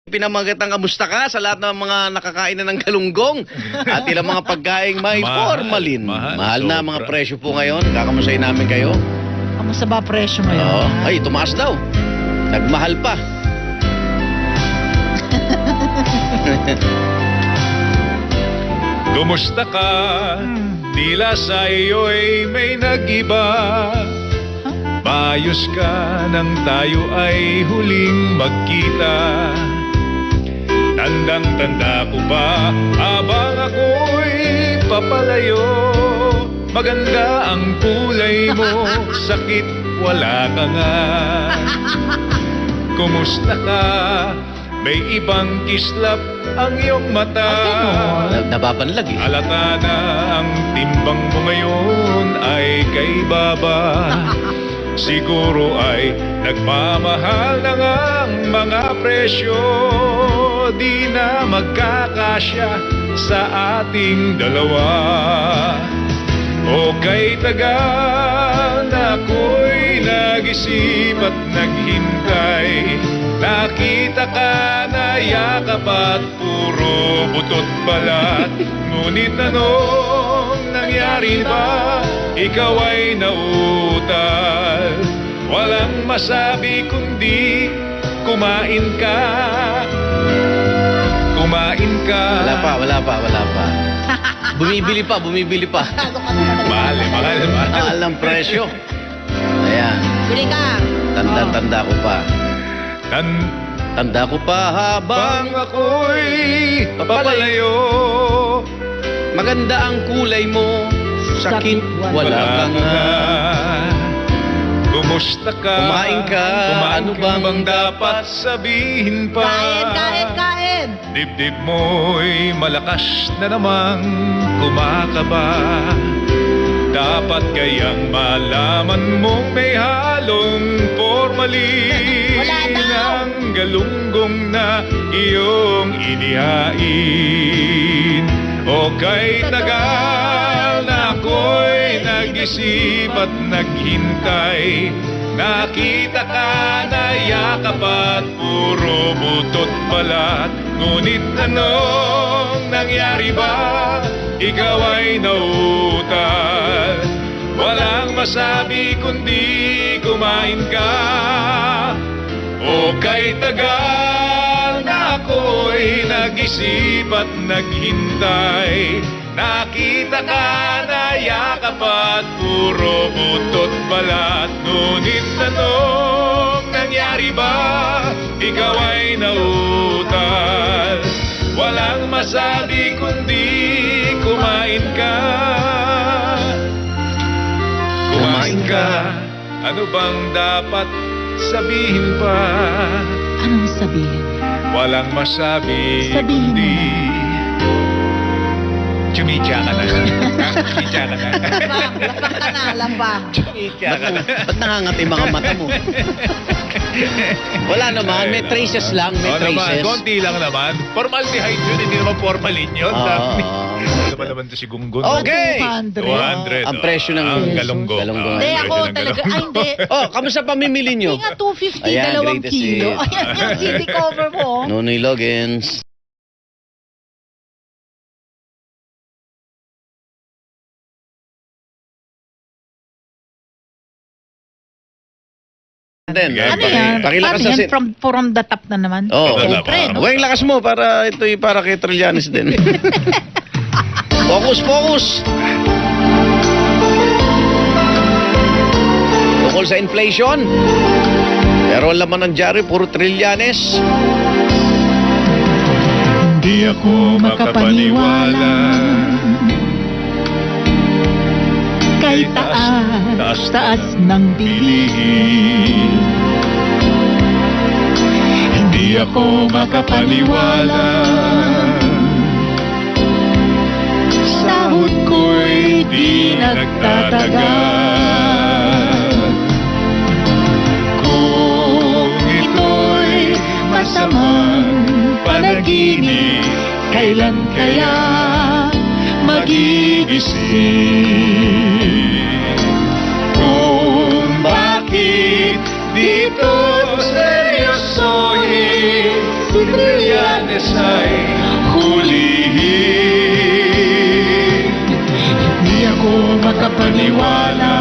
Pinamagatang kamusta ka sa lahat ng mga nakakain na ng galunggong at ilang mga pagkaing may formalin. Mahal na mga presyo po ngayon. Kakamusayin namin kayo. Kamusta ba presyo ngayon? Oo. Ay, tumaas daw. Nagmahal pa. Kumusta ka? Tila sa iyo'y may nag-iba. Maayos ka nang tayo ay huling magkita. Tandang-tanda ko ba habang ako'y papalayo? Maganda ang kulay mo, sakit wala ka nga. Kumusta ka? May ibang kislap ang iyong mata. Nababanlag eh. Halata na ang timbang mo ngayon ay kay baba. Siguro ay nagmamahal na nga ang mga presyo. Di na magkakasya sa ating dalawa. O kay tagal na ako'y nag-isip at naghintay. Nakita ka na yakap at puro butot balat. Ngunit anong nangyari ba? Ikaw ay nautal. Walang masabi kundi kumain ka. Kumain ka. Wala pa. Bumibili pa. Mahal. Mahal ng presyo. Ayan. Bili ka. Tanda ko pa. Tanda ko pa habang Bang ako'y papalayo. maganda ang kulay mo. Sakit wala ka nga. Kumusta ka? Kumain ka. Ano bang dapat sabihin pa? Kain. Dibdib mo'y malakas na namang kumakaba. Dapat kayang malaman mong may halong formalin. Wala daw. Ang galunggong na iyong inihain. O kay tagal na ako'y nag-isip at naghintay. Nakita ka na yakap at puro butot balat. Ngunit anong nangyari ba? Ikaw ay nautal. Walang masabi kundi kumain ka. O kay tagal na ako'y nag-isip at naghintay. Nakita ka na yakap at puro butot balat. Ngunit anong nangyari ba? Ikaw ay nautal. Walang masabi kundi kumain ka. Kumain ka. Ano bang dapat sabihin pa? Anong sabihin? Walang masabi Sabihin kundi chumicha ka na. Chumicha ka na. Lapak ka na, lapak. Chumicha ka na. Ba't nangangati mga mata mo? Wala naman, may traces lang, may traces. Konti lang naman. Formaldehyde yun, hindi naman formalin yun. Ano ba naman ito si Gunggun? Okay. 200. Ang presyo ng ang galunggong. galunggong. Hindi, Ang ako presyo ng talaga. galunggong. Ay, hindi. Oh, kamusta pamimili nyo? Hindi nga 250, Ayan, 2 greatest kilo. hit. Ayan yung CD cover mo. Nonoy Loggins. Then, Ano yan? pakilakas Paano na yan? From the top na naman? Oo. Siyempre, no? Huwag yung lakas mo para ito'y para kay Trillanes din. Focus! Tungkol sa inflation. Pero ang laman ng dyaryo, puro Trillanes. Di ako makapaniwala. Kay taas ng bilihin. Hindi ako makapaniwala. Sahod ko'y di nagtatagal. Kung ito'y masamang panaginip, kailan kaya magigising? Kung bakit dito seryosohin Trillanes ay hulihin. Hindi ako makapaniwala.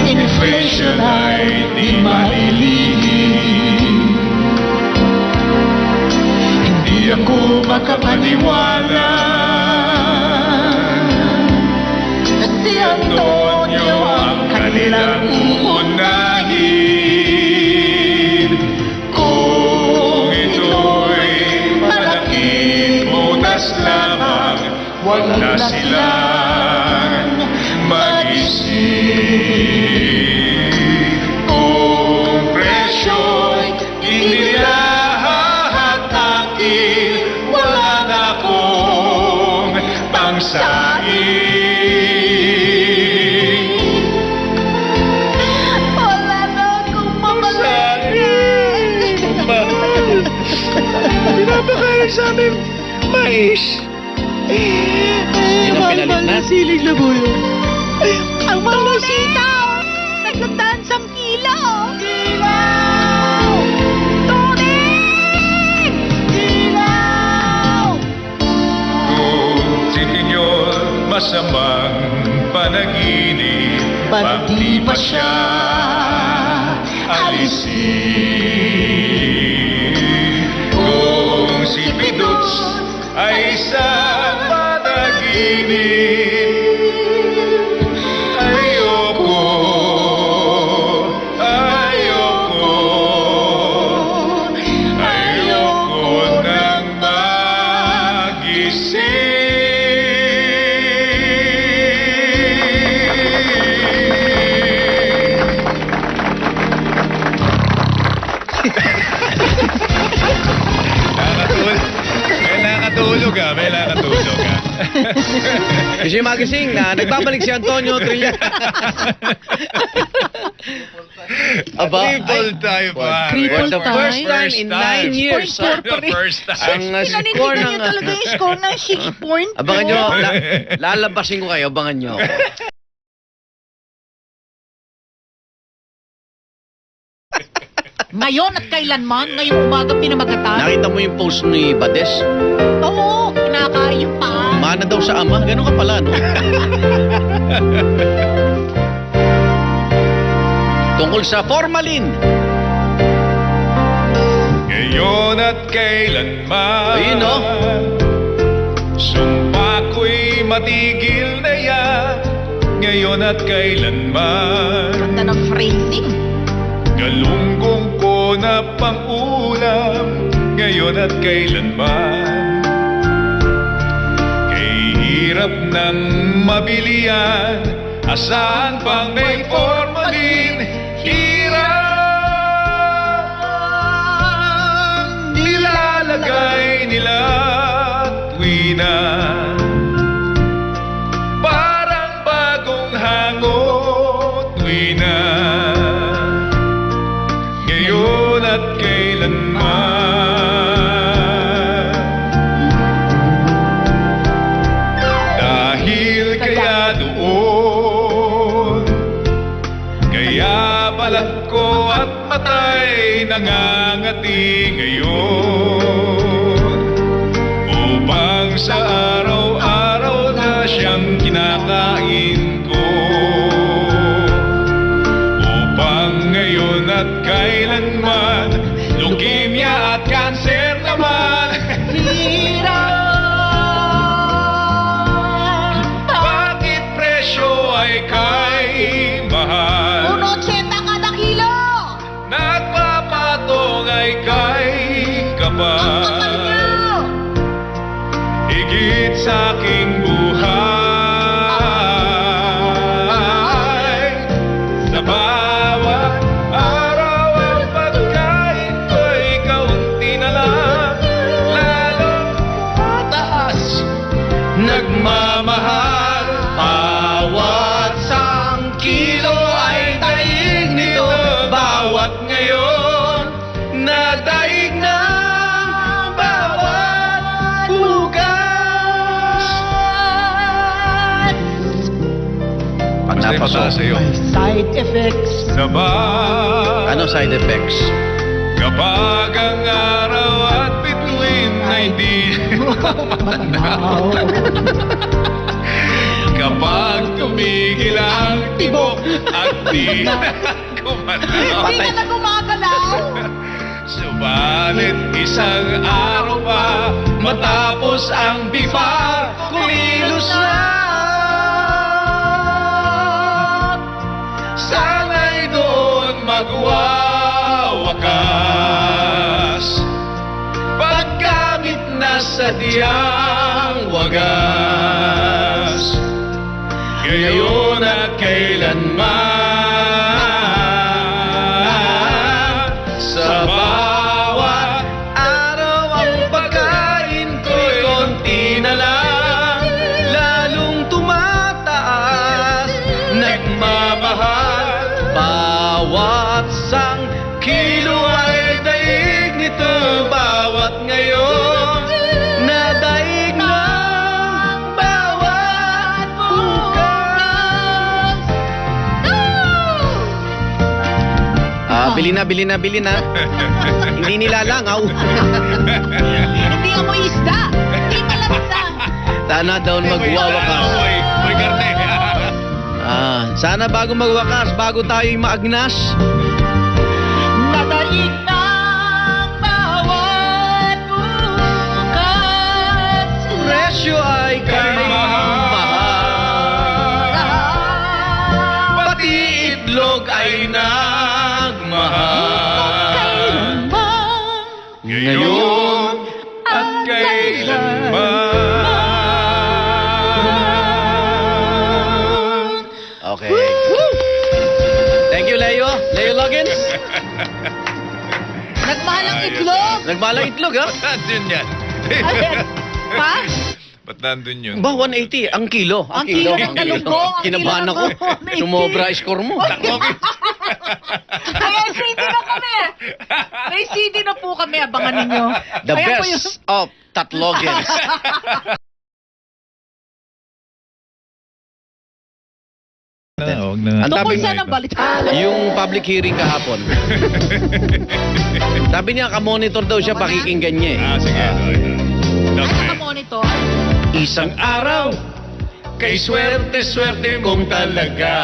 Inflation ay di mailihim. Hindi ako makapaniwala. Si Antonio ang kanilang uunahin. Kung ito'y malaking butas lamang, wag na silang mag-isip. Kung presyo'y hindi nila hahatakin, wala na akong pangsaing. Wala na akong mamasahin. Pinapakain sa amin, mais. Yun ang pinalit na. Silig na buyo. Ang mga sitaw! Nagandaan sa kilo! Kilaw! Tuning! Kilaw! Kung sininyo masamang panaginip, Ba't di pa siya alisin? Kung si Pidots ay isang panaginip, ayoko, ayoko, ayoko nang magising. May nakatulog ah. Kasi magising na, nagbabalik si Antonio Trillian. Aba, Triple time pa. Triple For the time? first time in 9 years. The first time. Ang score Pinanitignan ng... niyo talaga yung score ng 6 point. Abangan nyo, lalabasin ko kayo, abangan nyo. Ngayon at kailanman, ngayong umaga pinamagatan. Nakita mo yung post ni Bades? Oo, kinakain yung paa. Mana daw sa ama, ganun ka pala, no? Tungkol sa formalin. Ngayon at kailanman, Ayun, no? sumpa ko'y matigil na yan. Ngayon at kailanman, Ganda ng phrasing. galunggong ko na pang-ulam. Ngayon at kailanman, kay hirap ng mabilian. Asahan pang may formalin, hirap nilalagay nila tuwina. Parang bagong hango tuwina. Ngayon at kailanman, dahil kaya doon, kaya balat ko at matay nangangati ngayon, upang sa araw-araw na siyang kinakain ko, upang ngayon at kailanman, leukemia at cancer naman. Bakit presyo ay kay mahal? 1.80 kada kilo! Nagpapatong ay kay Ang kapal kapal. niyo! Higit sa aking buhay, sa bawat araw ang pagkain ko'y kaunti na lang, lalong mataas, nagmamahal. Bawat sang kilo ay daig nito, bawat ngayon na daig na bawat bukas. Pag napasok. sa'yo. Side effects. Sa Ano side effects? Kapag ang araw at bituin ay di matanaw. Kapag tumigil ang tibok at di gumalaw. Hindi ka na gumagalaw. Subalit isang araw pa matapos ang bipa kumilos na. Sana'y doon magwawakas pagkamit na sa diyang wagas. Ngayon at kailanman sa bawat araw ang pagkain ko'y konti na lang, lalong tumataas, nagmamahal. Bawat sang kilo ay daig nito, bawat ngayon na daig ng bawat bukas. Bili na. Hindi nilalangaw. Hindi amoy isda. Hindi kalamsan. Sana daw magwawakas. May karte. Sana bago magwakas, bago tayo'y maagnas. Nadaig ng bawat bukas. Presyo ay kay mahal. Pati itlog ay nagmahal. Ngayon at kailanman. Okay. Thank you, Leo. Leo Loggins. Nagmalang itlog. Nagmalang itlog, ha? Nandun yan. Ha? Ba't nandun yun? Ba, 180 ang kilo. Ang kilo ng galunggong, ang Kinabahan kilo ako. ng 180. Sumobra score mo. Kaya CD na kami. May CD na po kami. Abangan ninyo. The Kaya po best of Tatlogins. Huwag na. Ang Tungkol sabi- saan ang balita? Yung public hearing kahapon. Sabi niya, ka-monitor daw siya, pakikinggan niya eh. Sige. Ano ka monitor? Isang araw, Kay swerte mong talaga.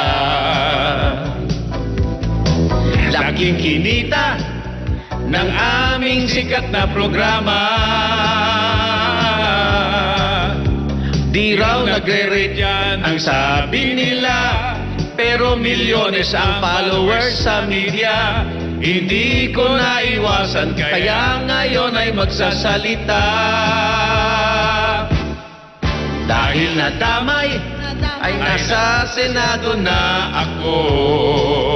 Laking kinita ng aming sikat na programa. Di raw nagre-rate yan ang sabi nila, pero milyones ang followers sa media. Hindi ko naiwasan, kaya ngayon ay magsasalita. Dahil nadamay, ay nasa Senado na ako.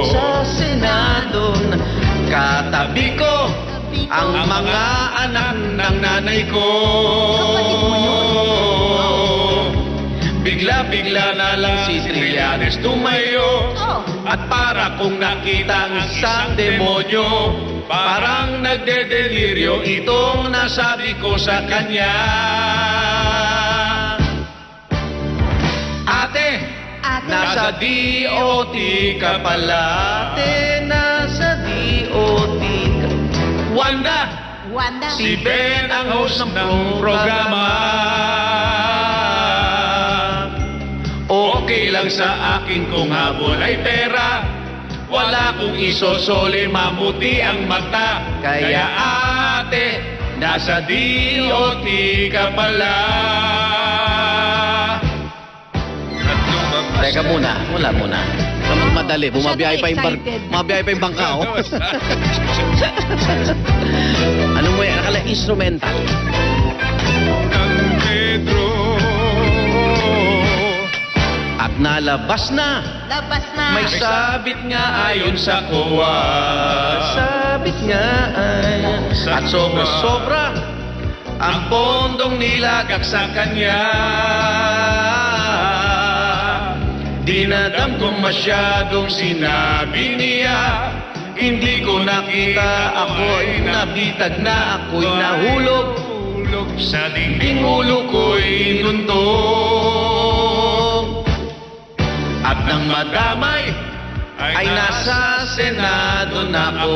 sa Senado na Katabi ko ang mga anak ng nanay ko. Bigla-bigla na lang si Trillanes tumayo. At para kung nakita ang isang demonyo, parang nagdedeliryo itong nasabi ko sa kanya. Ate, nasa DOT ka pala. Ate, nasa DOT ka. Wanda, Wanda. si Ben ang host ng programa. Okay lang sa akin kung habol ay pera. Wala kong isosole, mamuti ang mata. Kaya ate, nasa DOT ka pala. Teka muna, wala muna. Madali, bumabiyahe pa yung bumabiyahe pa yung bangka, oh. Ano mo yan? Akala instrumental. Ng Pedro. At nalabas na. Labas na. May sabit nga ayon sa kuwa. Sabit nga ay. At sobra-sobra ang pondong nilagak sa kanya. Dinadam ko masyadong sinabi niya. Hindi ko nakita, ako'y nabitag na, ako'y nahulog. Sa dingding ulo ko'y inuntog. At nang madamay, ay nasa Senado na ako.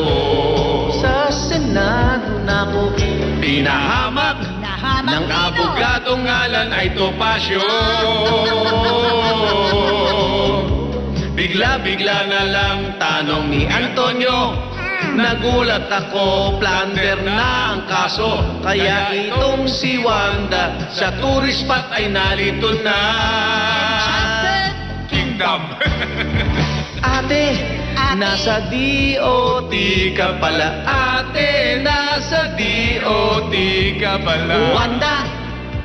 Sa Senado na ako. Pinahamak Nahamak ng sino? abogadong ngalan ay Topacio. Bigla-bigla na lang tanong ni Antonio. Nagulat ako, plunder na ang kaso. Kaya itong si Wanda sa tourist spot ay nalito na. Kingdom. Ate, nasa DOT ka pala. Ate, nasa DOT ka pala. Wanda,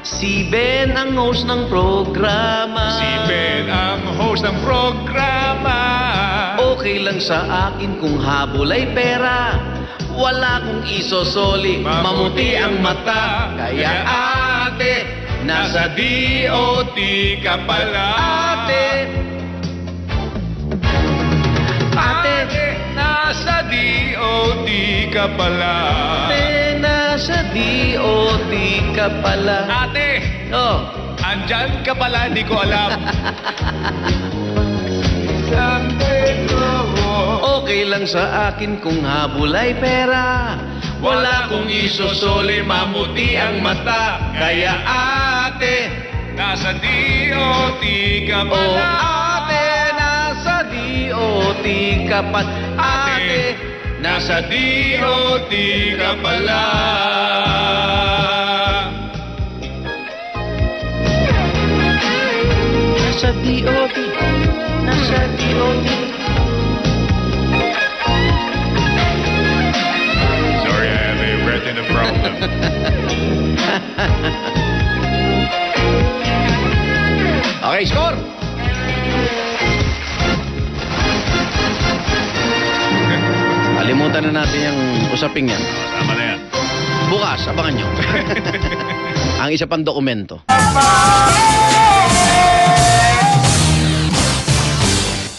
si Ben ang host ng programa. Si Ben ang host ng programa. Okay lang sa akin kung habol ay pera. Wala kong isosoli, mamuti ang mata. Kaya ate, nasa DOT ka pala. Ate, nasa DOT ka pala. Ate, nasa DOT ka pala. Ate, Oh, andyan ka pala, di ko alam. okay lang sa akin kung habol ay pera. Wala kong isosoli, mamuti ang mata. Kaya ate, nasa DOT ka Oh, pala. ate, nasa DOT ka pa. Ate, Nasa DOT ka pala. nasa DOT. Nasa DOT. Sorry, I have a retina problem. Okay, score! Kalimutan na natin yung usaping yan. Tama na yan. Bukas, abangan nyo. Ang isa pang dokumento. Hey!